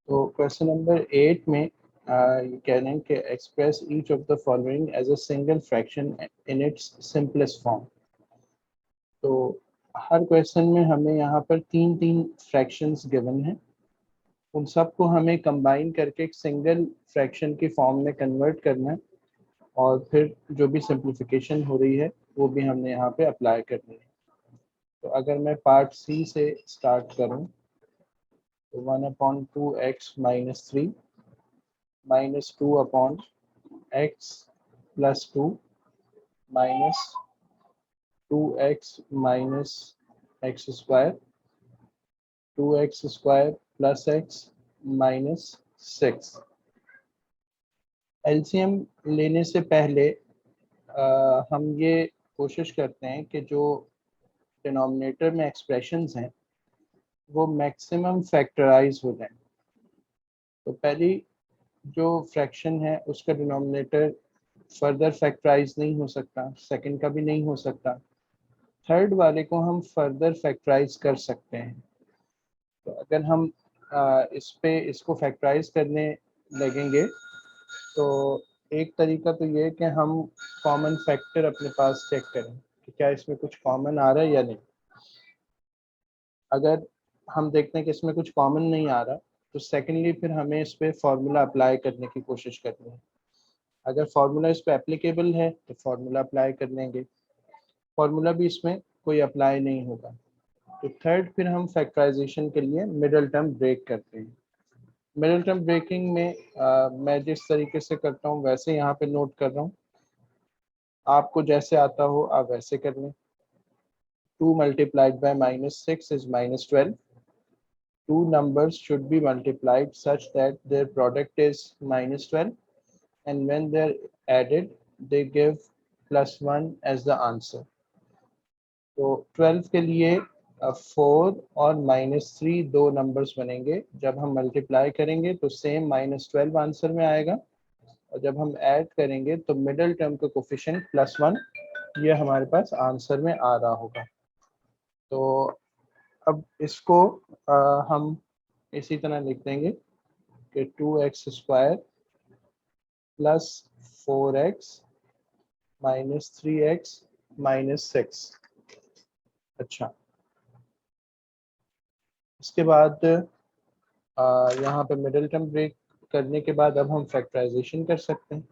तो question number 8 में ये कह रहे हैं कि express each of the following as a single fraction in its simplest form. तो हर क्वेश्चन में हमें यहाँ पर तीन तीन फ्रैक्शंस गिवन हैं, उन सबको हमें कंबाइन करके एक सिंगल फ्रैक्शन की फॉर्म में कन्वर्ट करना है और फिर जो भी सिंप्लीफिकेशन हो रही है वो भी हमने यहाँ पे अप्लाई करनी है। तो अगर मैं पार्ट सी से स्टार्ट करूँ तो 1/2x - 3 -2/x+2 -2x - x square 2x² + x -6। LCM लेने से पहले हम ये कोशिश करते हैं कि जो डिनोमिनेटर में एक्सप्रेशंस हैं वो मैक्सिमम फैक्टराइज हो जाएं। तो पहली जो फ्रैक्शन है उसका डिनोमिनेटर फर्दर फैक्टराइज नहीं हो सकता, सेकंड का भी नहीं हो सकता, थर्ड वाले को हम फर्दर फैक्टराइज कर सकते हैं। तो अगर हम इसको फैक्टराइज करने लगेंगे तो एक तरीका तो ये है कि हम कॉमन फैक्टर अपने पास चेक करें कि क्या इसमें कुछ कॉमन आ रहा है या नहीं। अगर हम देखते हैं कि इसमें कुछ कॉमन नहीं आ रहा तो सेकेंडली फिर हमें इस पर फॉर्मूला अप्लाई करने की कोशिश करनी है। अगर फार्मूला इस पर एप्लीकेबल है तो फार्मूला अप्लाई कर लेंगे, फार्मूला भी इसमें कोई अप्लाई नहीं होगा तो थर्ड फिर हम फैक्टराइजेशन के लिए मिडल टर्म ब्रेक करते हैं। मिडल टर्म ब्रेकिंग में मैं जिस तरीके से करता हूँ वैसे यहाँ पे नोट कर रहा हूँ, आपको जैसे आता हो आप वैसे कर लें। 2 multiplied by -6 is -12. Two numbers should be multiplied such that their product is -12, and when they're added they give +1 as the answer. तो 12 के लिए 4 और -3 दो नंबर्स बनेंगे, जब हम मल्टीप्लाई करेंगे तो सेम -12 आंसर में आएगा और जब हम ऐड करेंगे तो मिडिल टर्म का कोफिशिएंट +1 ये हमारे पास आंसर में आ रहा होगा। तो अब इसको हम इसी तरह लिख देंगे कि 2x² + 4x - 3x - 6। अच्छा, इसके बाद यहाँ पे मिडिल टर्म ब्रेक करने के बाद अब हम फैक्टराइजेशन कर सकते हैं।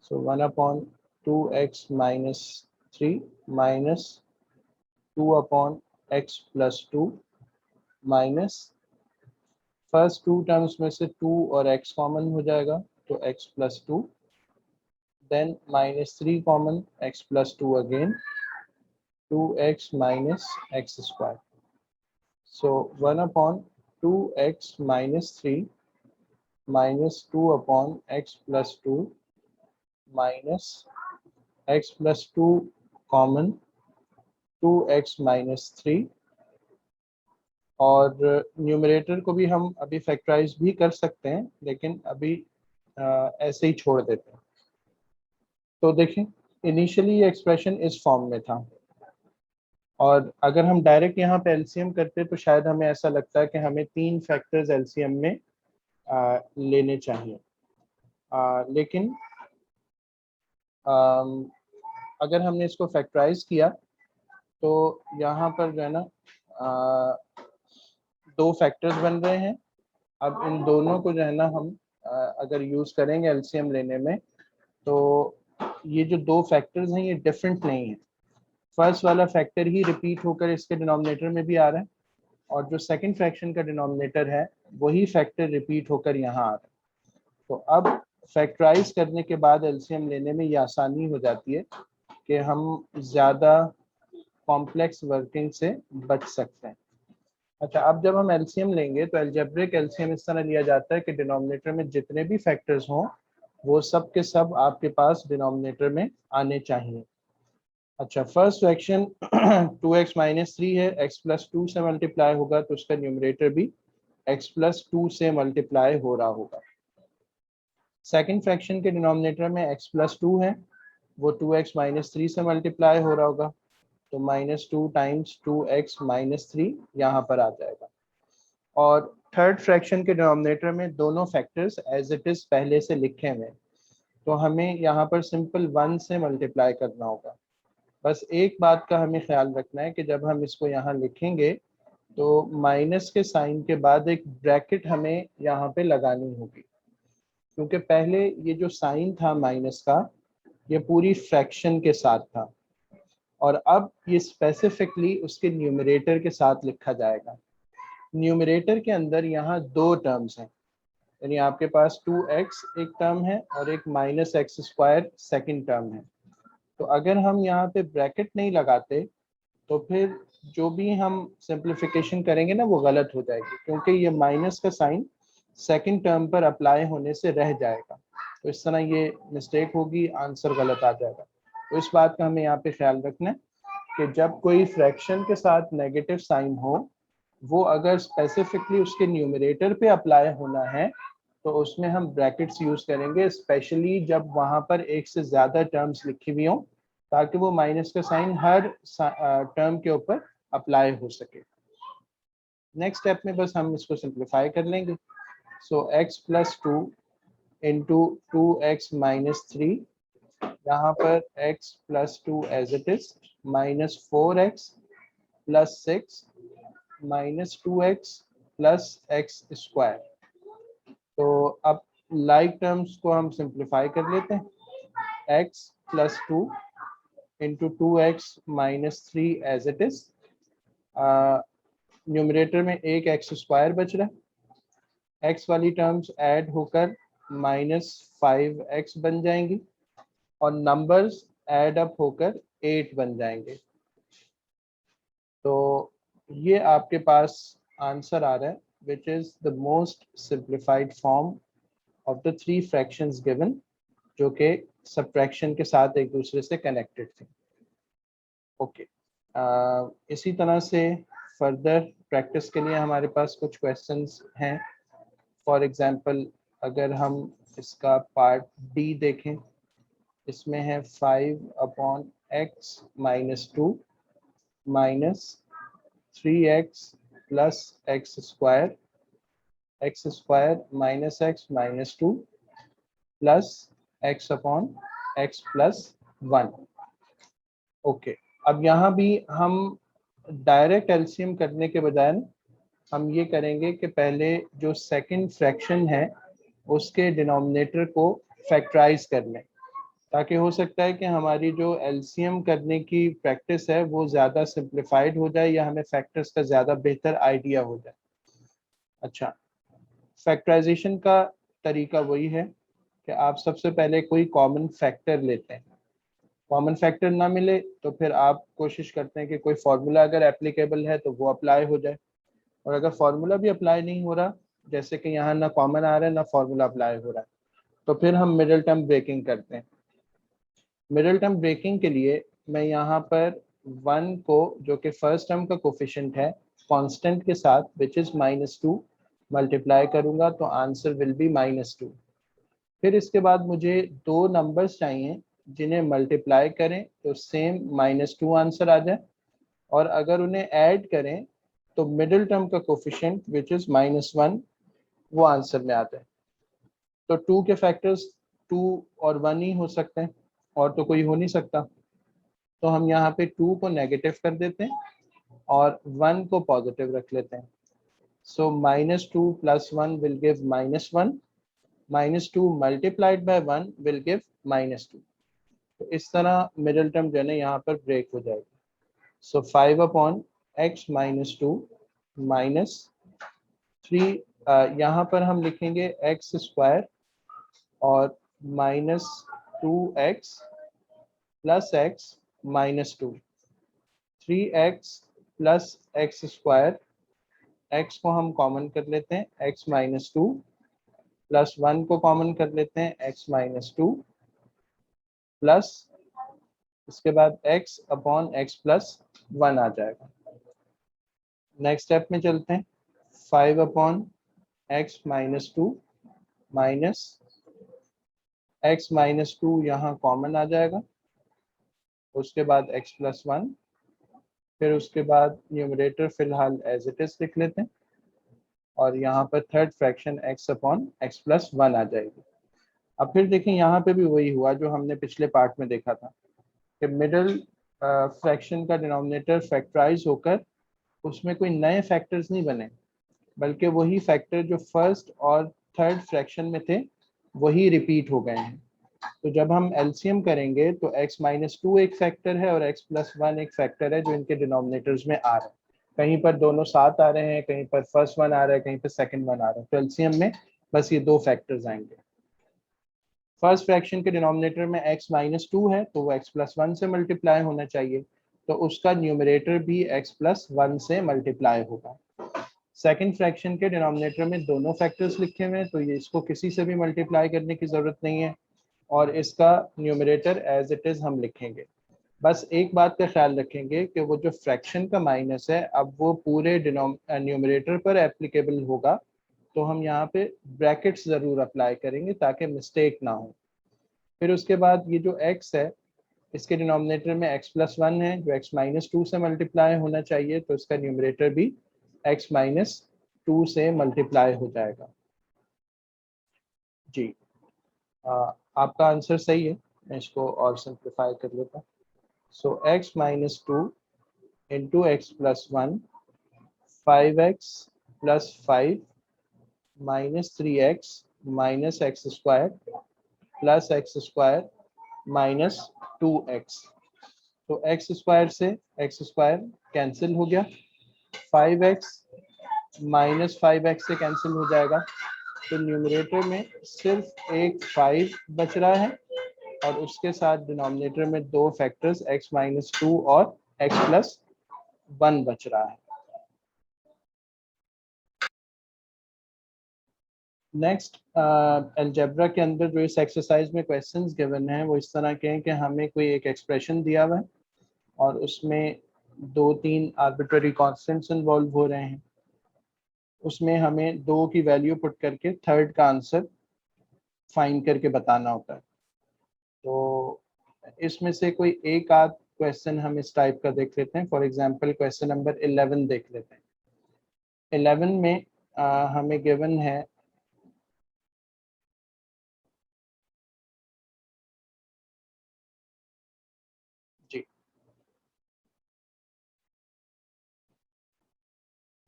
So 1/2x - 3 -2/x+2 minus first two terms में से 2 और x कॉमन हो जाएगा तो x+2, then -3 common x+2 again 2x - x²। So 1/2x - 3 -2/x+2 minus x+2 common 2x - 3, और न्यूमरेटर को भी हम अभी फैक्टराइज भी कर सकते हैं लेकिन अभी ऐसे ही छोड़ देते हैं। तो देखें इनिशियली ये एक्सप्रेशन इस फॉर्म में था और अगर हम डायरेक्ट यहाँ पे एलसीएम करते तो शायद हमें ऐसा लगता है कि हमें 3 फैक्टर्स एलसीएम में लेने चाहिए, लेकिन अगर हमने इसको फैक्टराइज किया तो यहाँ पर जो है ना दो फैक्टर्स बन रहे हैं। अब इन दोनों को जो है ना हम अगर यूज करेंगे एलसीएम लेने में तो ये जो दो फैक्टर्स हैं ये डिफरेंट नहीं है। फर्स्ट वाला फैक्टर ही रिपीट होकर इसके डिनोमिनेटर में भी आ रहा है और जो सेकंड फ्रैक्शन का डिनोमिनेटर है वही फैक्टर रिपीट होकर यहाँ आ रहा है। तो अब फैक्टराइज करने के बाद एलसीएम लेने में ये आसानी हो जाती है कि हम ज़्यादा कॉम्प्लेक्स वर्किंग से बच सकते हैं। अच्छा, अब जब हम एलसीएम लेंगे तो अलजेब्रिक एलसीएम इस तरह लिया जाता है कि डिनोमिनेटर में जितने भी फैक्टर्स हों वो सब के सब आपके पास डिनोमिनेटर में आने चाहिए। अच्छा, फर्स्ट फ्रैक्शन 2x - 3 है, x+2 से मल्टीप्लाई होगा तो उसका न्यूमरेटर भी x+2 से मल्टीप्लाई हो रहा होगा। सेकंड फ्रैक्शन के डिनोमिनेटर में x+2 है, वो 2x - 3 से मल्टीप्लाई हो रहा होगा तो -2 × 2x - 3 यहाँ पर आ जाएगा। और थर्ड फ्रैक्शन के डिनोमिनेटर में दोनों फैक्टर्स एज इट इज पहले से लिखे हुए हैं, तो हमें यहाँ पर सिंपल 1 से मल्टीप्लाई करना होगा। बस एक बात का हमें ख्याल रखना है कि जब हम इसको यहाँ लिखेंगे तो माइनस के साइन के बाद एक ब्रैकेट हमें यहाँ पे लगानी होगी, क्योंकि पहले ये जो साइन था माइनस का ये पूरी फ्रैक्शन के साथ था, और अब ये स्पेसिफिकली उसके न्यूमरेटर के साथ लिखा जाएगा। न्यूमरेटर के अंदर यहाँ दो टर्म्स हैं, यानी आपके पास 2x एक टर्म है और एक -x² सेकंड टर्म है। तो अगर हम यहाँ पे ब्रैकेट नहीं लगाते तो फिर जो भी हम सिंप्लीफिकेशन करेंगे ना वो गलत हो जाएगी, क्योंकि ये माइनस का साइन सेकंड टर्म पर अप्लाई होने से रह जाएगा, तो इस तरह ये मिस्टेक होगी, आंसर गलत आ जाएगा। तो इस बात का हमें यहाँ पे ख्याल रखना है कि जब कोई फ्रैक्शन के साथ नेगेटिव साइन हो, वो अगर स्पेसिफिकली उसके न्यूमरेटर पे अप्लाई होना है तो उसमें हम ब्रैकेट्स यूज करेंगे, स्पेशली जब वहां पर एक से ज्यादा टर्म्स लिखी हुई हों, ताकि वो माइनस का साइन हर टर्म के ऊपर अप्लाई हो सके। नेक्स्ट स्टेप में बस हम इसको सिंप्लीफाई कर लेंगे। सो x + 2 इंटू 2x - 3, यहाँ पर x + 2 as it is, -4x + 6 -2x + x²। तो अब लाइक टर्म्स को हम सिंप्लीफाई कर लेते हैं। x + 2 into 2x - 3 as it is, numerator में एक x² बच रहा है, x वाली टर्म्स ऐड होकर -5x बन जाएंगी और नंबर्स ऐड अप होकर 8 बन जाएंगे। तो ये आपके पास आंसर आ रहा है, which is the most simplified form of the 3 fractions given, जो कि subtraction के साथ एक दूसरे से connected थे। ओके, इसी तरह से फर्दर प्रैक्टिस के लिए हमारे पास कुछ क्वेश्चंस हैं। फॉर एग्जांपल अगर हम इसका पार्ट डी देखें, इसमें है 5/x - 2 -3x + x² x² - x - 2 plus x/x + 1। Okay, अब यहाँ भी हम डायरेक्ट एलसीएम करने के बजाय हम ये करेंगे कि पहले जो सेकंड फ्रैक्शन है उसके डिनोमिनेटर को फैक्टराइज कर लें, ताकि हो सकता है कि हमारी जो एलसीएम करने की प्रैक्टिस है वो ज़्यादा सिंप्लीफाइड हो जाए या हमें फैक्टर्स का ज़्यादा बेहतर आइडिया हो जाए। अच्छा, फैक्टराइजेशन का तरीका वही है कि आप सबसे पहले कोई कॉमन फैक्टर लेते हैं। कॉमन फैक्टर ना मिले तो फिर आप कोशिश करते हैं कि कोई फार्मूला अगर एप्लीकेबल है तो वो अप्लाई हो जाए, और अगर फार्मूला भी अप्लाई नहीं हो रहा, जैसे कि यहाँ ना कॉमन आ रहा है ना फार्मूला अप्लाई हो रहा है, तो फिर हम मिडिल टर्म ब्रेकिंग करते हैं। मिडिल टर्म ब्रेकिंग के लिए मैं यहाँ पर 1 को, जो कि फर्स्ट टर्म का कोफिशिएंट है, कांस्टेंट के साथ विच इज -2 मल्टीप्लाई करूंगा तो आंसर विल बी -2। फिर इसके बाद मुझे दो नंबर्स चाहिए जिन्हें मल्टीप्लाई करें तो सेम -2 आंसर आ जाए, और अगर उन्हें ऐड करें तो मिडिल टर्म का कोफिशिएंट विच इज -1 वो आंसर में आता है। तो 2 के फैक्टर्स 2 और 1 ही हो सकते हैं, और तो कोई हो नहीं सकता, तो हम यहाँ पे 2 को नेगेटिव कर देते हैं और 1 को पॉजिटिव रख लेते हैं। सो -2 + 1 will give -1, -2 multiplied by 1 will give -2। तो इस तरह मिडिल टर्म जो है ना यहाँ पर ब्रेक हो जाएगी। सो 5/x - 2 -3, यहाँ पर हम लिखेंगे x² और -2x + x - 2, 3x + x², x को हम कॉमन कर लेते हैं, x - 2 + 1 को कॉमन कर लेते हैं, x - 2 प्लस इसके बाद x/x + 1 आ जाएगा। नेक्स्ट स्टेप में चलते हैं। 5/x - 2 माइनस x - 2 यहाँ कॉमन आ जाएगा, उसके बाद x + 1, फिर उसके बाद न्यूमरेटर फिलहाल एज इट इज लिख लेते हैं, और यहाँ पर third fraction x upon x plus 1 आ जाएगी। अब फिर देखें यहाँ पे भी वही हुआ जो हमने पिछले पार्ट में देखा था कि मिडल फ्रैक्शन का डिनोमिनेटर फैक्टराइज होकर उसमें कोई नए फैक्टर्स नहीं बने, बल्कि वही फैक्टर जो फर्स्ट और थर्ड फ्रैक्शन में थे वही रिपीट हो गए हैं। तो जब हम एलसीएम करेंगे तो x माइनस 2 एक फैक्टर है और x प्लस 1 एक फैक्टर है जो इनके डिनोमिनेटर्स में आ रहे हैं। कहीं पर दोनों साथ आ रहे हैं, कहीं पर फर्स्ट वन आ रहा है, कहीं पर सेकंड वन आ रहा है। तो एलसीएम में बस ये दो फैक्टर्स आएंगे। फर्स्ट फ्रैक्शन के डिनोमिनेटर में x माइनस 2 है तो वो x प्लस 1 से मल्टीप्लाई होना चाहिए, तो उसका न्यूमरेटर भी x प्लस 1 से मल्टीप्लाई होगा। सेकंड फ्रैक्शन के डिनोमिनेटर में दोनों फैक्टर्स लिखे हुए हैं तो ये इसको किसी से भी मल्टीप्लाई करने की जरूरत नहीं है और इसका न्यूमरेटर एज इट इज हम लिखेंगे। बस एक बात का ख्याल रखेंगे कि वो जो फ्रैक्शन का माइनस है अब वो पूरे न्यूमरेटर पर एप्लीकेबल होगा, तो हम यहाँ पे ब्रैकेट्स जरूर अप्लाई करेंगे ताकि मिस्टेक ना हो। फिर उसके बाद ये जो x है इसके डिनोमिनेटर में x प्लस 1 है जो x माइनस 2 से मल्टीप्लाई होना चाहिए, तो इसका न्यूमरेटर भी x माइनस 2 से मल्टीप्लाई हो जाएगा। जी आपका आंसर सही है। मैं इसको और सिंप्लीफाई कर लेता हूँ। सो x minus 2 into x plus 1, 5x plus 5 minus 3x minus x square plus x square minus 2x। तो एक्स स्क्वायर से एक्स स्क्वायर कैंसिल हो गया, 5x माइनस 5x से कैंसिल हो जाएगा, तो न्यूमरेटर में सिर्फ एक 5 बच रहा है और उसके साथ डिनोमिनेटर में दो फैक्टर्स x माइनस 2 और x प्लस 1 बच रहा है। नेक्स्ट अलजेब्रा के अंदर जो इस एक्सरसाइज में क्वेश्चंस गिवन हैं वो इस तरह के हैं कि हमें कोई एक एक्सप्रेशन दिया हुआ है और उसमें 2-3 आर्बिट्ररी कॉन्स्टेंट्स इन्वॉल्व हो रहे हैं। उसमें हमें 2 की वैल्यू पुट करके थर्ड का आंसर फाइंड करके बताना होता है। तो इसमें से कोई एक आध क्वेश्चन हम इस टाइप का देख लेते हैं। फॉर एग्जांपल क्वेश्चन नंबर 11 देख लेते हैं। 11 में हमें गिवन है जी,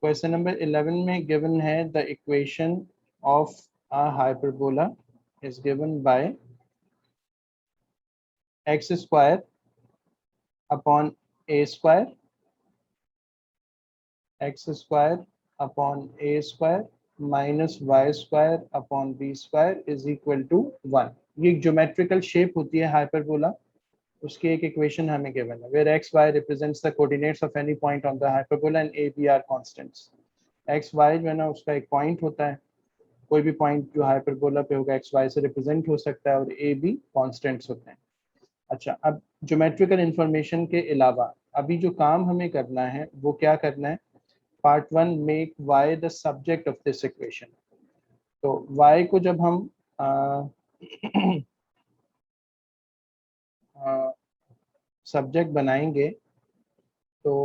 क्वेश्चन नंबर 11 में गिवन है the equation of a hyperbola is given by x square upon a square, x square upon a square minus y square upon b square is equal to 1। ये एक geometrical shape होती है hyperbola, उसकी एक equation हमें given है where x y represents the coordinates of any point on the hyperbola and a b are constants. X y जो है ना उसका एक पॉइंट होता है, कोई भी पॉइंट जो हाइपरबोला पे होगा एक्स वाई से रिप्रेजेंट हो सकता है और ए बी कॉन्स्टेंट्स होते हैं। अच्छा, अब ज्योमेट्रिकल इंफॉर्मेशन के अलावा अभी जो काम हमें करना है वो क्या करना है। Part 1 make y the subject of this equation. तो y को जब हम सब्जेक्ट बनाएंगे तो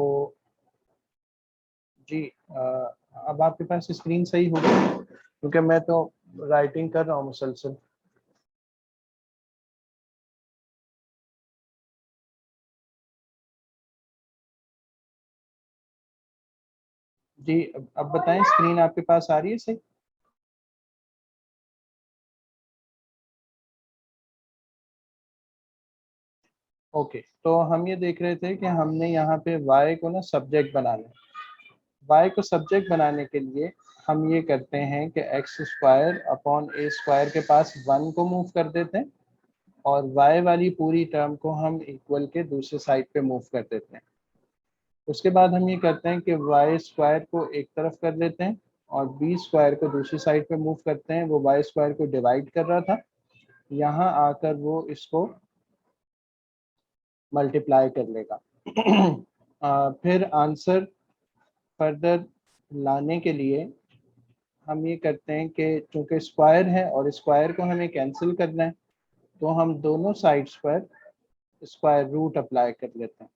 जी अब आपके पास स्क्रीन सही होगी क्योंकि मैं तो राइटिंग कर रहा हूँ मुसलसल। जी अब बताएं स्क्रीन आपके पास आ रही है सही। ओके, तो हम ये देख रहे थे कि हमने यहाँ पे y को ना सब्जेक्ट बनाना है। y को सब्जेक्ट बनाने के लिए हम ये करते हैं कि x square upon a square के पास 1 को मूव कर देते हैं और y वाली पूरी टर्म को हम इक्वल के दूसरे साइड पे मूव कर देते हैं। उसके बाद हम ये करते हैं कि वाई स्क्वायर को एक तरफ कर लेते हैं और बी स्क्वायर को दूसरी साइड पे मूव करते हैं। वो वाई स्क्वायर को डिवाइड कर रहा था, यहाँ आकर वो इसको मल्टीप्लाई कर लेगा। फिर आंसर फर्दर लाने के लिए हम ये करते हैं कि चूंकि स्क्वायर है और स्क्वायर को हमें कैंसिल करना है तो हम दोनों साइड्स पर स्क्वायर रूट अप्लाई कर लेते हैं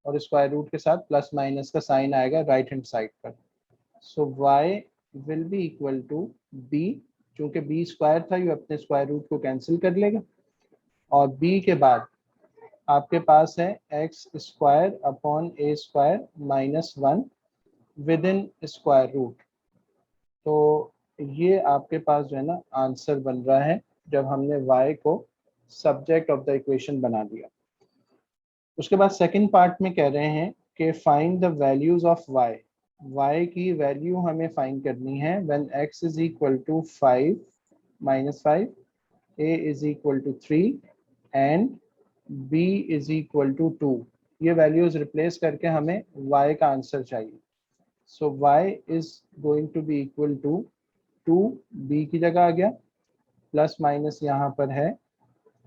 और स्क्वायर रूट के साथ प्लस माइनस का साइन आएगा राइट हैंड साइड पर। So y will be equal to b, चूंकि बी स्क्वायर था ये अपने स्क्वायर रूट को कैंसिल कर लेगा, और बी के बाद आपके पास है x square upon a square minus 1 with in square root. तो ये आपके पास जो है ना आंसर बन रहा है जब हमने y को सब्जेक्ट ऑफ द इक्वेशन बना दिया। उसके बाद सेकंड पार्ट में कह रहे हैं कि find the values of y की वैल्यू हमें फाइंड करनी है when x is equal to 5 minus 5, a is equal to 3 and b is equal to 2। ये वैल्यूज रिप्लेस करके हमें y का आंसर चाहिए। So y is going to be equal to 2, b की जगह आ गया, प्लस माइनस यहाँ पर है,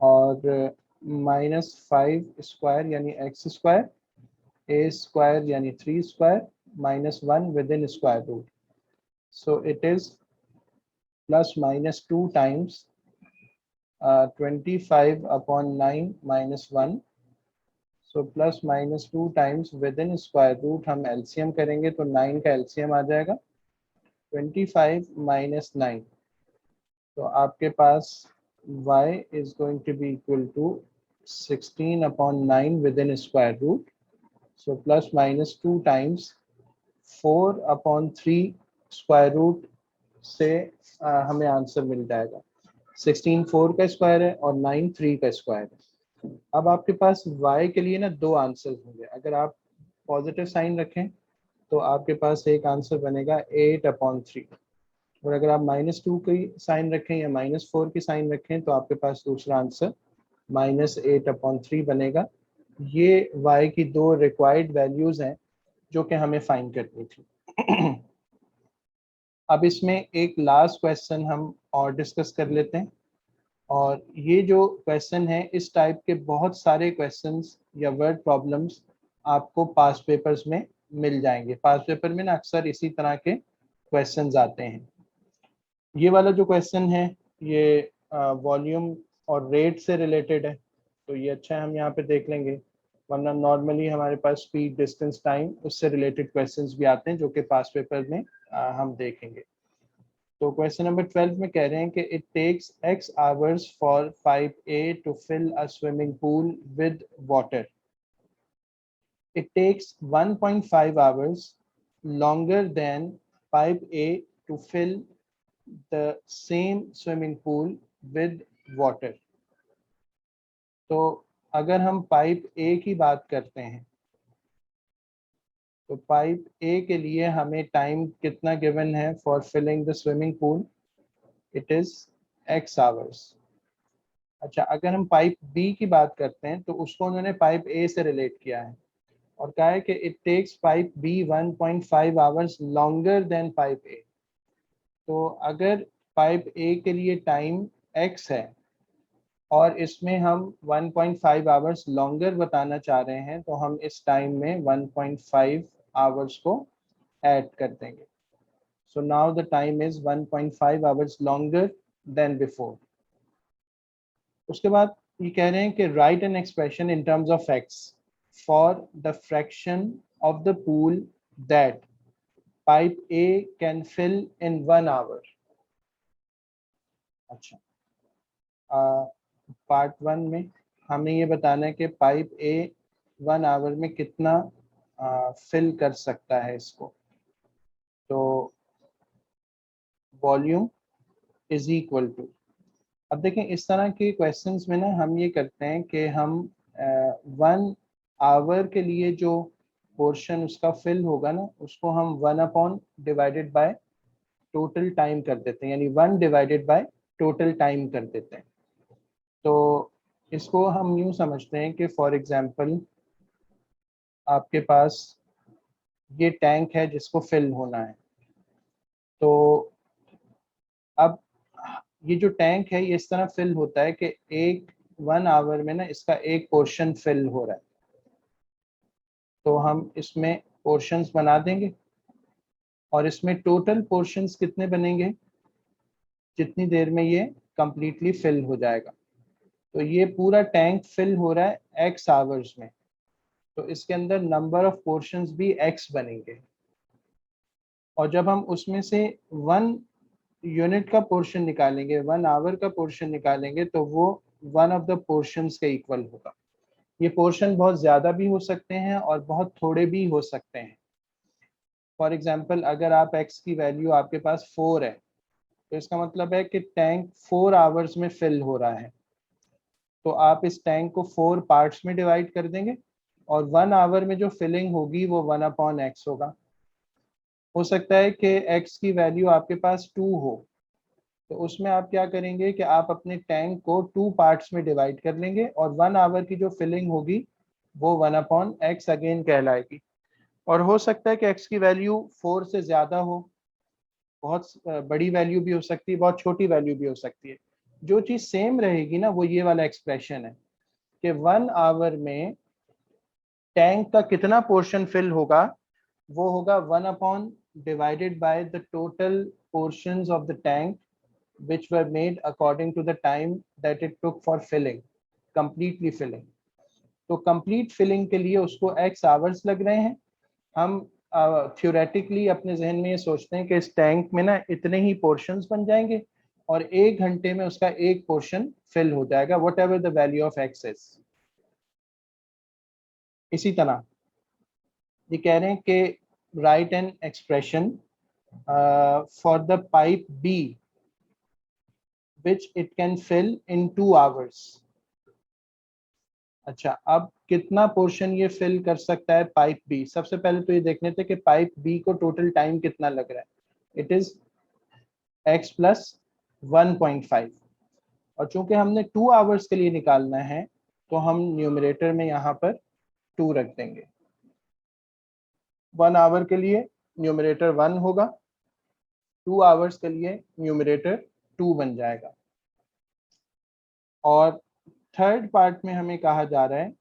और माइनस 5 स्क्वायर यानी एक्स स्क्वायर, ए स्क्वायर यानी 3 square, minus 1 with in square root. So it is plus minus 2 times 25 upon 9 minus 1। So plus minus 2 times with in square root, हम एलसीएम करेंगे तो 9 का एलसीएम आ जाएगा 25 माइनस 9। तो आपके पास y is going to be equal to 16 upon 9 within square root. So plus minus 2 times 4 upon 3 square root से हमें answer मिल जाएगा। 16 4 का स्क्वायर है और 9 3 का स्क्वायर है। अब आपके पास y के लिए ना दो आंसर होंगे। अगर आप पॉजिटिव साइन रखें तो आपके पास एक आंसर बनेगा 8 अपॉन 3, और अगर आप -2 की साइन रखें या -4 की साइन रखें तो आपके पास दूसरा आंसर -8 अपॉन 3 बनेगा। ये y की दो रिक्वायर्ड वैल्यूज हैं जो कि हमें फाइंड करनी थी। अब इसमें एक लास्ट क्वेश्चन हम और डिस्कस कर लेते हैं, और ये जो क्वेश्चन है इस टाइप के बहुत सारे क्वेश्चंस या वर्ड प्रॉब्लम्स आपको पास पेपर्स में मिल जाएंगे। पास पेपर में ना अक्सर इसी तरह के क्वेश्चंस आते हैं। ये वाला जो क्वेश्चन है ये वॉल्यूम और रेट से रिलेटेड है, तो ये अच्छा है हम यहाँ पे देख लेंगे, वरना नॉर्मली हमारे पास स्पीड डिस्टेंस टाइम उससे रिलेटेड क्वेश्चंस भी आते हैं जो कि पास पेपर में हम देखेंगे। तो क्वेश्चन नंबर 12 में कह रहे हैं कि it takes x hours for pipe A to fill a swimming pool with water. It takes 1.5 hours longer than pipe A to fill the same swimming pool with water. तो अगर हम pipe A की बात करते हैं तो pipe A के लिए हमें टाइम कितना गिवन है for filling the swimming pool, it is x hours. अच्छा, अगर हम पाइप B की बात करते हैं तो उसको उन्होंने पाइप A से रिलेट किया है और कहा है कि it takes pipe B 1.5 hours longer than pipe A। तो अगर पाइप A के लिए टाइम x है और इसमें हम 1.5 आवर्स लॉन्गर बताना चाह रहे हैं तो हम इस टाइम में 1.5 आवर्स को ऐड कर देंगे। So now the time is 1.5 hours longer than before. उसके बाद ये कह रहे हैं कि write an expression in terms of x for the fraction of the pool that pipe A can fill in 1 hour. अच्छा, पार्ट 1 में हमें ये बताना है कि पाइप A 1 आवर में कितना फिल कर सकता है इसको। तो वॉल्यूम इज इक्वल टू, अब देखें इस तरह के क्वेश्चंस में ना हम ये करते हैं कि हम 1 आवर के लिए जो पोर्शन उसका फिल होगा ना उसको हम 1 upon divided by total time कर देते हैं, यानी 1 डिवाइडेड बाय टोटल टाइम कर देते हैं। तो इसको हम यूँ समझते हैं कि फॉर एग्जांपल आपके पास ये टैंक है जिसको फिल होना है। तो अब ये जो टैंक है ये इस तरह फिल होता है कि 1 आवर में ना इसका एक पोर्शन फिल हो रहा है। तो हम इसमें पोर्शंस बना देंगे और इसमें टोटल पोर्शंस कितने बनेंगे जितनी देर में ये कंप्लीटली फिल हो जाएगा। तो ये पूरा टैंक फिल हो रहा है x आवर्स में, तो इसके अंदर नंबर ऑफ पोर्शंस भी x बनेंगे। और जब हम उसमें से 1 यूनिट का पोर्शन निकालेंगे, 1 आवर का पोर्शन निकालेंगे, तो वो 1 ऑफ द पोर्शंस के इक्वल होगा। ये पोर्शन बहुत ज्यादा भी हो सकते हैं और बहुत थोड़े भी हो सकते हैं। फॉर एग्जाम्पल, अगर आप x की वैल्यू आपके पास 4 है, तो इसका मतलब है कि टैंक 4 आवर्स में फिल हो रहा है। तो आप इस टैंक को 4 पार्ट्स में डिवाइड कर देंगे और 1 आवर में जो फिलिंग होगी वो 1/x होगा। हो सकता है कि x की वैल्यू आपके पास 2 हो, तो उसमें आप क्या करेंगे कि आप अपने टैंक को 2 पार्ट्स में डिवाइड कर लेंगे और 1 आवर की जो फिलिंग होगी वो 1/x अगेन कहलाएगी। और हो सकता है कि x की वैल्यू 4 से ज़्यादा हो, बहुत बड़ी वैल्यू भी हो सकती है, बहुत छोटी वैल्यू भी हो सकती है। जो चीज़ सेम रहेगी ना, वो ये वाला एक्सप्रेशन है कि 1 आवर में टैंक का कितना पोर्शन फिल होगा, वो होगा 1 divided by the total portions of the tank which were made according to the time that it took for filling, completely filling. तो complete filling के लिए उसको x आवर्स लग रहे हैं। हम थ्योरेटिकली अपने जहन में ये सोचते हैं कि इस टैंक में ना इतने ही पोर्शंस बन जाएंगे और 1 घंटे में उसका एक पोर्शन फिल हो जाएगा, whatever the value of x is. इसी तरह ये कह रहे हैं कि write an expression for the pipe B which it can fill in 2 hours। अच्छा, अब कितना पोर्शन ये फिल कर सकता है पाइप बी? सबसे पहले तो ये देखने थे कि पाइप बी को टोटल टाइम कितना लग रहा है। इट इज x प्लस 1.5, और चूंकि हमने 2 आवर्स के लिए निकालना है तो हम न्यूमरेटर में यहाँ पर 2 रख देंगे। 1 आवर के लिए न्यूमरेटर 1 होगा, 2 आवर्स के लिए न्यूमरेटर 2 बन जाएगा। और थर्ड पार्ट में हमें कहा जा रहा है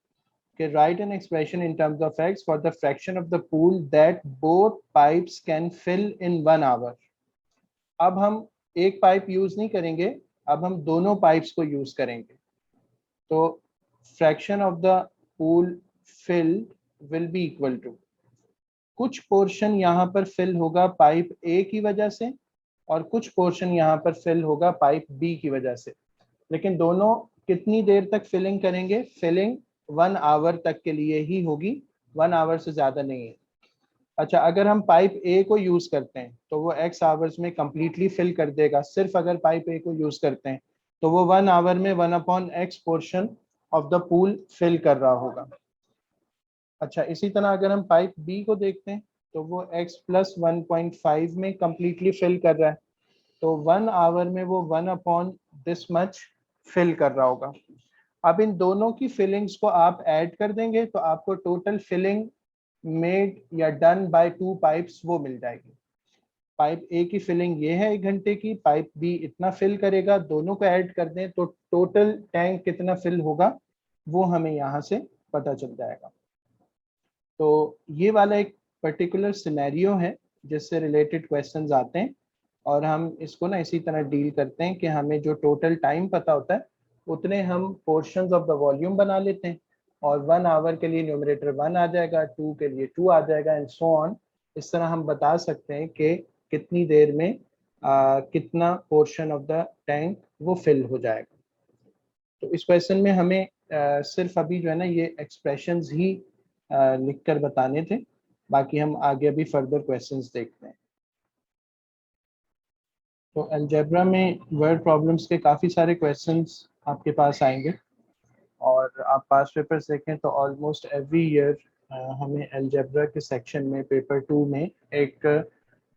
कि write an expression in terms of x for the fraction of the pool that both pipes can fill in 1 hour। अब हम एक पाइप यूज नहीं करेंगे, अब हम दोनों पाइप्स को यूज करेंगे। तो fraction of the pool filled will be equal to, कुछ पोर्शन यहाँ पर फिल होगा पाइप ए की वजह से और कुछ पोर्शन यहाँ पर फिल होगा पाइप बी की वजह से। लेकिन दोनों कितनी देर तक फिलिंग करेंगे? फिलिंग 1 आवर तक के लिए ही होगी, 1 आवर से ज्यादा नहीं है। अच्छा, अगर हम पाइप ए को यूज करते हैं तो वो x आवर्स में कंप्लीटली फिल कर देगा। सिर्फ अगर पाइप ए को यूज करते हैं तो वो 1 आवर में 1/x portion of the pool fill कर रहा होगा। अच्छा, इसी तरह अगर हम पाइप बी को देखते हैं तो वो x प्लस 1.5 में कंप्लीटली फिल कर रहा है, तो 1 आवर में वो 1/this मच फिल कर रहा होगा। अब इन दोनों की फिलिंग्स को आप ऐड कर देंगे तो आपको टोटल फिलिंग मेड या डन बाय 2 पाइप्स वो मिल जाएगी। पाइप ए की फिलिंग ये है 1 घंटे की, पाइप बी इतना फिल करेगा, दोनों को ऐड कर दें तो टोटल टैंक कितना फिल होगा वो हमें यहाँ से पता चल जाएगा। तो ये वाला एक पर्टिकुलर सिनेरियो है जिससे रिलेटेड क्वेश्चंस आते हैं और हम इसको ना इसी तरह डील करते हैं कि हमें जो टोटल टाइम पता होता है उतने हम पोर्शंस ऑफ द वॉल्यूम बना लेते हैं और 1 आवर के लिए न्यूमरेटर 1 आ जाएगा, 2 के लिए 2 आ जाएगा एंड सो ऑन। इस तरह हम बता सकते हैं कि कितनी देर में कितना पोर्शन ऑफ द टैंक वो फिल हो जाएगा। तो इस क्वेश्चन में हमें सिर्फ अभी जो है ना ये एक्सप्रेशंस ही लिखकर बताने थे, बाकी हम आगे अभी फर्दर क्वेश्चंस देखते हैं। तो अलजेब्रा में वर्ड प्रॉब्लम्स के काफ़ी सारे क्वेश्चंस आपके पास आएंगे और आप पास पेपर्स देखें तो ऑलमोस्ट एवरी ईयर हमें अलजेब्रा के सेक्शन में पेपर 2 में एक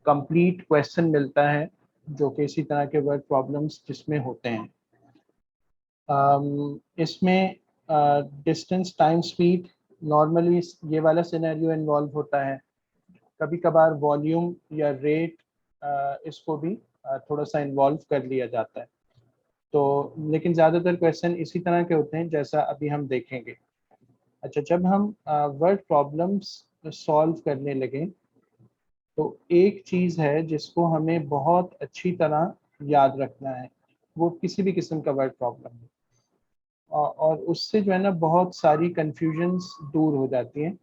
कंप्लीट क्वेश्चन मिलता है जो कि इसी तरह के वर्ड प्रॉब्लम्स जिसमें होते हैं। इसमें डिस्टेंस टाइम स्पीड नॉर्मली ये वाला सिनेरियो इन्वॉल्व होता है, कभी कभार वॉल्यूम या रेट इसको भी थोड़ा सा इन्वॉल्व कर लिया जाता है। तो लेकिन ज़्यादातर क्वेश्चन इसी तरह के होते हैं जैसा अभी हम देखेंगे। अच्छा, जब हम वर्ड प्रॉब्लम्स सॉल्व करने लगे तो एक चीज़ है जिसको हमें बहुत अच्छी तरह याद रखना है, वो किसी भी किस्म का वर्ड प्रॉब्लम है और उससे जो है ना बहुत सारी कन्फ्यूजन्स दूर हो जाती हैं।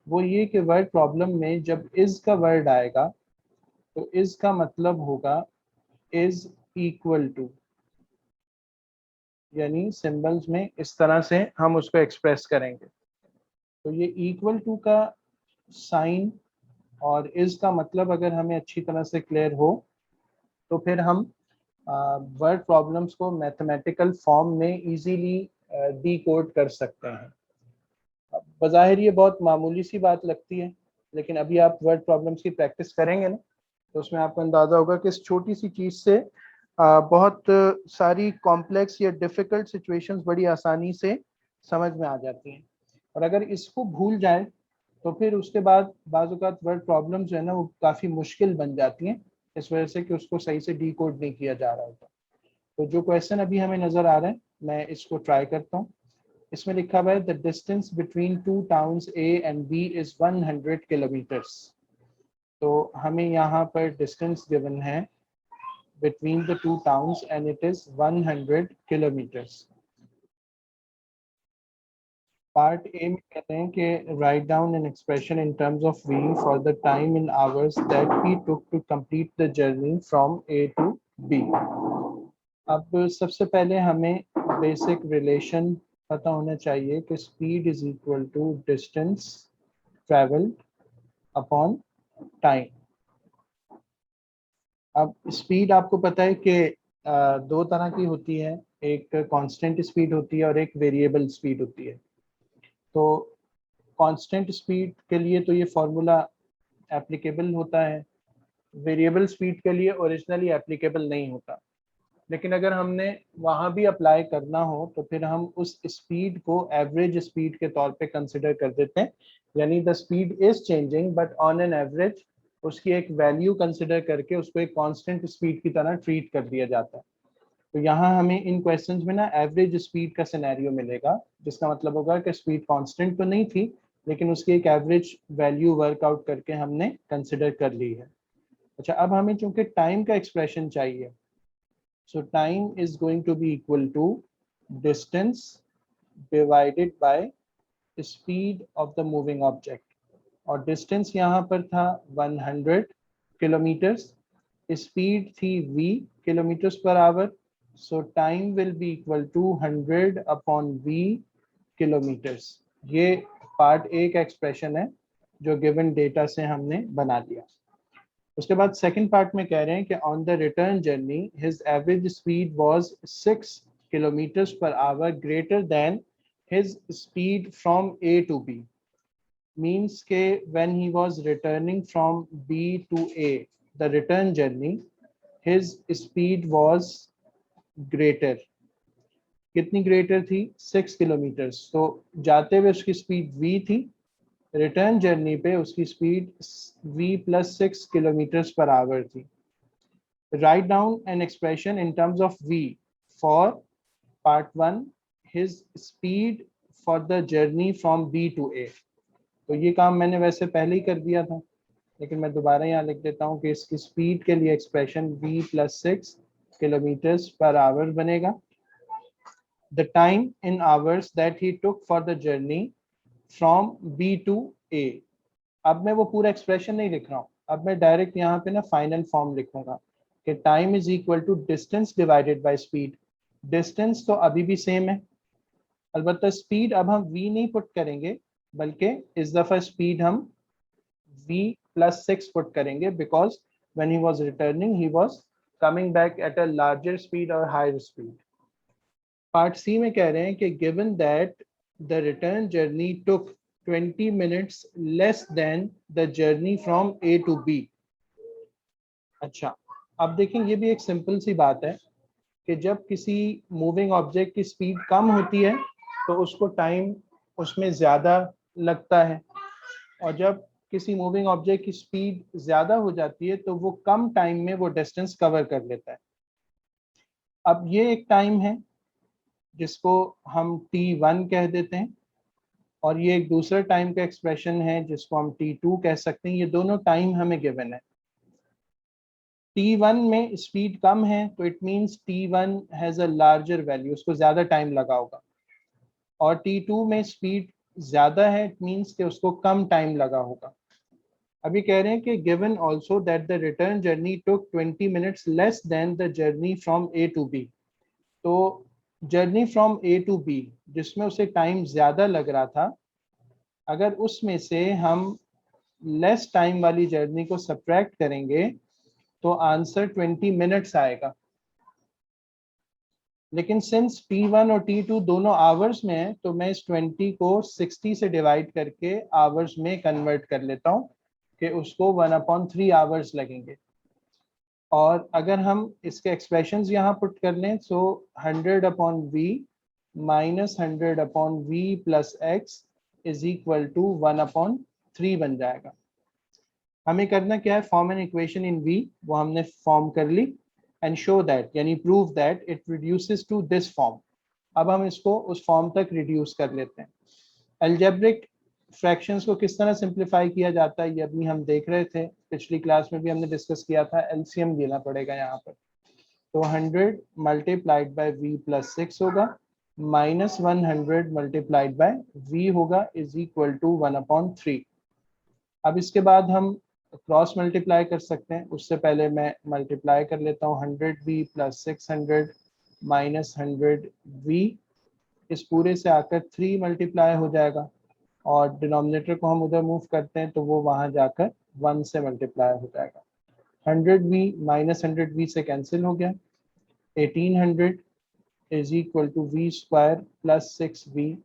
वो ये कि वर्ड प्रॉब्लम में जब इज का वर्ड आएगा तो इज का मतलब होगा इज इक्वल टू, यानी सिंबल्स में इस तरह से हम उसको एक्सप्रेस करेंगे। तो ये इक्वल टू का साइन और इज का मतलब अगर हमें अच्छी तरह से क्लियर हो तो फिर हम वर्ड प्रॉब्लम्स को मैथमेटिकल फॉर्म में इजीली डीकोड कर सकते हैं। बज़ाहिर ये बहुत मामूली सी बात लगती है, लेकिन अभी आप वर्ड प्रॉब्लम्स की प्रैक्टिस करेंगे ना, तो उसमें आपको अंदाज़ा होगा कि इस छोटी सी चीज़ से बहुत सारी कॉम्प्लेक्स या डिफ़िकल्ट सिचुएशंस बड़ी आसानी से समझ में आ जाती हैं। और अगर इसको भूल जाएं तो फिर उसके बाद बाज़ औक़ात वर्ड प्रॉब्लम जो है ना वो काफ़ी मुश्किल बन जाती हैं, इस वजह से कि उसको सही से डीकोड नहीं किया जा रहा होता। तो जो क्वेश्चन अभी हमें नज़र आ रहा है, मैं इसको ट्राई करता हूँ। इसमें लिखा हुआ है the distance between two towns A and B is 100 kilometres. तो हमें यहाँ पर डिस्टेंस गिवन है between the two towns and it is 100 kilometers. Part A में कहते हैं कि write down an expression in terms of V for the time in hours that he took to complete the journey from A to B. अब सबसे पहले हमें basic relation पता होना चाहिए कि speed is equal to distance travelled upon time. अब speed आपको पता है कि दो तरह की होती है, एक कांस्टेंट स्पीड होती है और एक वेरिएबल स्पीड होती है। तो कांस्टेंट स्पीड के लिए तो ये फॉर्मूला एप्लीकेबल होता है, वेरिएबल स्पीड के लिए ओरिजिनली एप्लीकेबल नहीं होता। लेकिन अगर हमने वहाँ भी अप्लाई करना हो तो फिर हम उस स्पीड को एवरेज स्पीड के तौर पे कंसिडर कर देते हैं, यानी the speed is changing but on an average उसकी एक वैल्यू कंसिडर करके उसको एक कांस्टेंट स्पीड की तरह ट्रीट कर दिया जाता है। तो यहाँ हमें इन क्वेश्चंस में ना एवरेज स्पीड का सिनेरियो मिलेगा, जिसका मतलब होगा कि स्पीड कांस्टेंट तो नहीं थी लेकिन उसकी एक एवरेज वैल्यू वर्कआउट करके हमने कंसिडर कर ली है। अच्छा, अब हमें चूंकि टाइम का एक्सप्रेशन चाहिए, so time is going to be equal to distance divided by speed of the moving object, और distance यहाँ पर था 100 किलोमीटर्स, स्पीड थी v kilometres per our, so time will be equal to 100 upon v kilometres. ये part A का expression है जो given data से हमने बना दिया। उसके बाद सेकंड पार्ट में कह रहे हैं कि on the return journey his average speed was 6 kilometres per hour greater than his speed from A to B. Means के when he was returning from B to A the return journey his speed was greater. कितनी greater थी? 6 kilometres. तो जाते हुए उसकी speed v थी, return journey पे उसकी speed v plus 6 kilometres per hour थी। Right down an expression in terms of v for part 1 his speed for the journey from b to a। तो ये काम मैंने वैसे पहले ही कर दिया था, लेकिन मैं दोबारा यहाँ लिख देता हूँ कि इसकी स्पीड के लिए expression v plus 6 kilometres per hour बनेगा। The time in hours that he took for the journey from B to A. अब मैं वो पूरा एक्सप्रेशन नहीं लिख रहा हूँ, अब मैं डायरेक्ट यहाँ पे ना फाइनल फॉर्म लिखूंगा कि time is equal to distance divided by speed. Distance तो अभी भी सेम है, अलबत्ता स्पीड अब हम v नहीं पुट करेंगे, बल्कि इस दफा स्पीड हम v प्लस 6 पुट करेंगे, because when he was returning he was coming back at a larger speed और हायर स्पीड। पार्ट सी में कह रहे हैं कि given that the return journey took 20 minutes less than the journey from A to B। अच्छा, अब देखें ये भी एक सिंपल सी बात है कि जब किसी मूविंग ऑब्जेक्ट की स्पीड कम होती है तो उसको टाइम उसमें ज़्यादा लगता है, और जब किसी मूविंग ऑब्जेक्ट की स्पीड ज़्यादा हो जाती है तो वो कम टाइम में वो डिस्टेंस कवर कर लेता है। अब ये एक टाइम है जिसको हम t1 कह देते हैं, और ये एक दूसरा टाइम का एक्सप्रेशन है जिसको हम t2 कह सकते हैं। ये दोनों टाइम हमें गिवन है। t1 में स्पीड कम है तो it means t1 has a larger value, उसको ज़्यादा टाइम लगा होगा, और t2 में स्पीड ज़्यादा है, इट मींस कि उसको कम टाइम लगा होगा। अभी कह रहे हैं कि given also that the return journey took 20 minutes less than the journey from A to B. तो journey from A to B जिसमें उसे टाइम ज़्यादा लग रहा था, अगर उसमें से हम लेस टाइम वाली जर्नी को सब्ट्रैक्ट करेंगे तो आंसर 20 मिनट्स आएगा। लेकिन सिंस T1 और T2 दोनों आवर्स में है तो मैं इस 20 को 60 से डिवाइड करके आवर्स में कन्वर्ट कर लेता हूँ कि उसको 1/3 आवर्स लगेंगे। और अगर हम इसके एक्सप्रेशंस यहाँ पुट कर लें तो 100/v minus 100/v plus x is equal to 1/3 बन जाएगा। हमें करना क्या है, form an equation in v, वो हमने फॉर्म कर ली, एंड शो दैट यानी prove that it reduces to this form. अब हम इसको उस फॉर्म तक रिड्यूस कर लेते हैं। अलजेब्रिक फ्रैक्शंस को किस तरह सिंप्लीफाई किया जाता है ये अभी हम देख रहे थे, पिछली क्लास में भी हमने डिस्कस किया था। एलसीएम देना पड़ेगा यहाँ पर, तो 100 मल्टीप्लाइड बाय v प्लस 6 होगा माइनस 100 मल्टीप्लाइड बाय v होगा इज इक्वल टू 1/3। अब इसके बाद हम क्रॉस मल्टीप्लाई कर सकते हैं, उससे पहले मैं मल्टीप्लाई कर लेता हूँ 100v प्लस 600 माइनस 100v, इस पूरे से आकर 3 मल्टीप्लाई हो जाएगा और डिनोमिनेटर को हम उधर मूव करते हैं तो वो वहां जाकर 1 से मल्टीप्लाई हो जाएगा। 100v माइनस 100v से कैंसिल हो गया, 1800 is equal to v square plus 6v।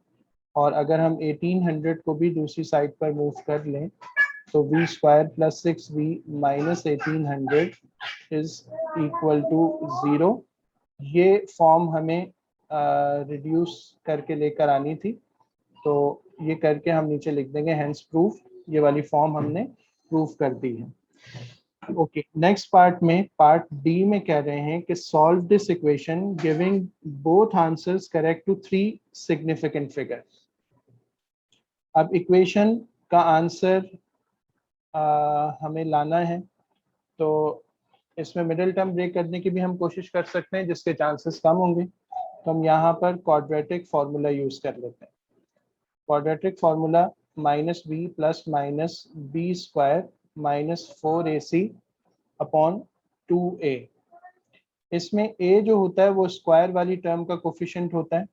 और अगर हम 1800 को भी दूसरी साइड पर मूव कर लें तो v square plus 6v minus 1800 is equal to 0। ये फॉर्म हमें रिड्यूस करके लेकर आनी थी, तो ये करके हम नीचे लिख देंगे हेंस प्रूफ, ये वाली फॉर्म हमने प्रूफ कर दी है। ओके, नेक्स्ट पार्ट में, पार्ट डी में कह रहे हैं कि solve this equation giving both answers correct to 3 significant figure. अब इक्वेशन का आंसर हमें लाना है, तो इसमें मिडिल टर्म ब्रेक करने की भी हम कोशिश कर सकते हैं जिसके चांसेस कम होंगे, तो हम यहाँ पर क्वाड्रेटिक फार्मूला यूज कर लेते हैं। Quadratic formula minus b plus minus b square minus 4ac upon 2a। इसमें a जो होता है वो स्क्वायर वाली टर्म का कोफिशिएंट होता है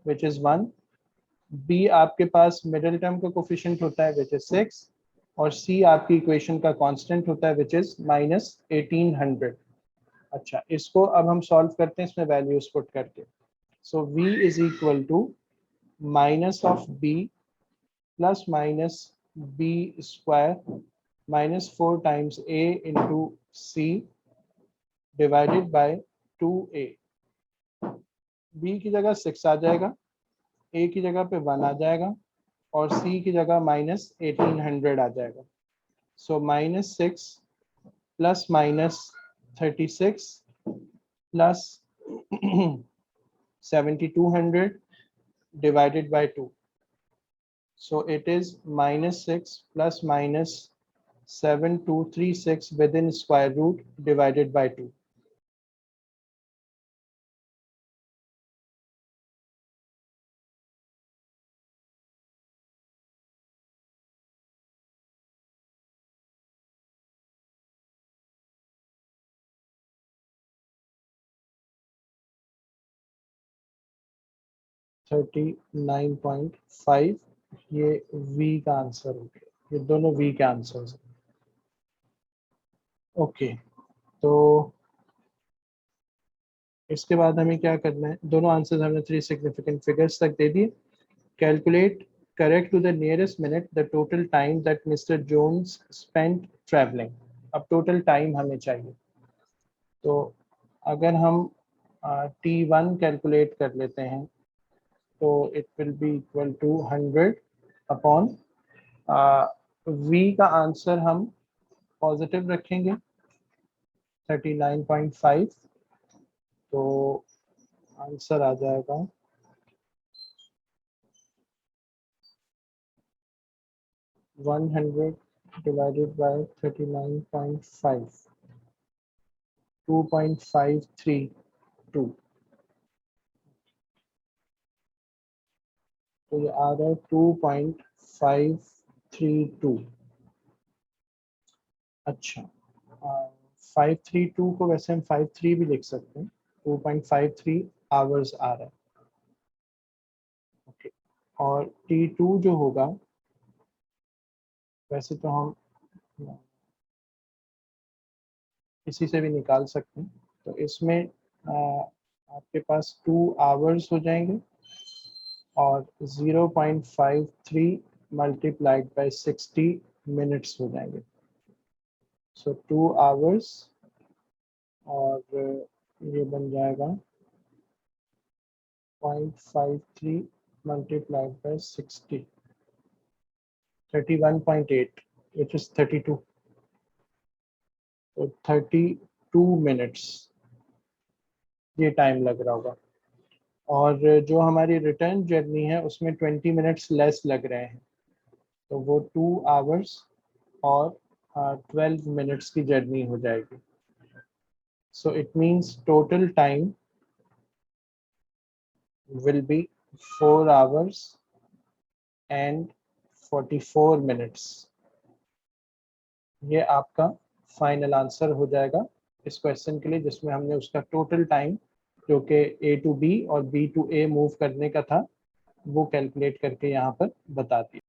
विच इज 1, b आपके पास मिडिल टर्म का कोफिशिएंट होता है विच इज 6, और c आपकी इक्वेशन का कांस्टेंट होता है विच इज माइनस 1800। अच्छा, इसको अब हम सॉल्व करते हैं इसमें वैल्यूज पुट करके। So v is equal to minus of b plus minus b square minus 4 times a into c divided by 2a। b की जगह 6 आ जाएगा, a की जगह पे 1 आ जाएगा और c की जगह माइनस 1800 आ जाएगा। So minus 6 plus minus 36 plus 7200 divided by 2. So it is minus 6 plus minus 7236 within square root divided by 2. $39.5, ये v का आंसर हो गया, ये दोनों v के आंसर्स हैं। ओके, तो इसके बाद हमें क्या करना है, दोनों आंसर्स हमने 3 सिग्निफिकेंट फिगर्स तक दे दिए। Calculate correct to the nearest minute the total time that Mr. Jones spent traveling। अब टोटल टाइम हमें चाहिए, तो अगर हम T1 कैलकुलेट कर लेते हैं तो it will be equal to 100 upon v का आंसर हम पॉजिटिव रखेंगे 39.5, तो आंसर आ जाएगा 100 divided by 39.5, 2.532। तो ये आ रहा है 2.532। अच्छा 532 को वैसे हम 53 भी लिख सकते हैं, 2.53 आवर्स आ रहा है। ओके, और T2 जो होगा वैसे तो हम इसी से भी निकाल सकते हैं, तो इसमें आपके पास 2 आवर्स हो जाएंगे और 0.53 मल्टीप्लाइड बाय 60 मिनट्स हो जाएंगे। सो 2 आवर्स और ये बन जाएगा 0.53 मल्टीप्लाइड बाय 60, 31.8 which is 32, तो 32 मिनट्स ये टाइम लग रहा होगा। और जो हमारी रिटर्न जर्नी है उसमें 20 मिनट्स लेस लग रहे हैं, तो वो 2 आवर्स और 12 मिनट्स की जर्नी हो जाएगी। So it means total time will be 4 hours and 44 minutes। ये आपका फाइनल आंसर हो जाएगा इस क्वेश्चन के लिए, जिसमें हमने उसका टोटल टाइम जो कि A to B और B to A मूव करने का था वो कैलकुलेट करके यहाँ पर बता दिया।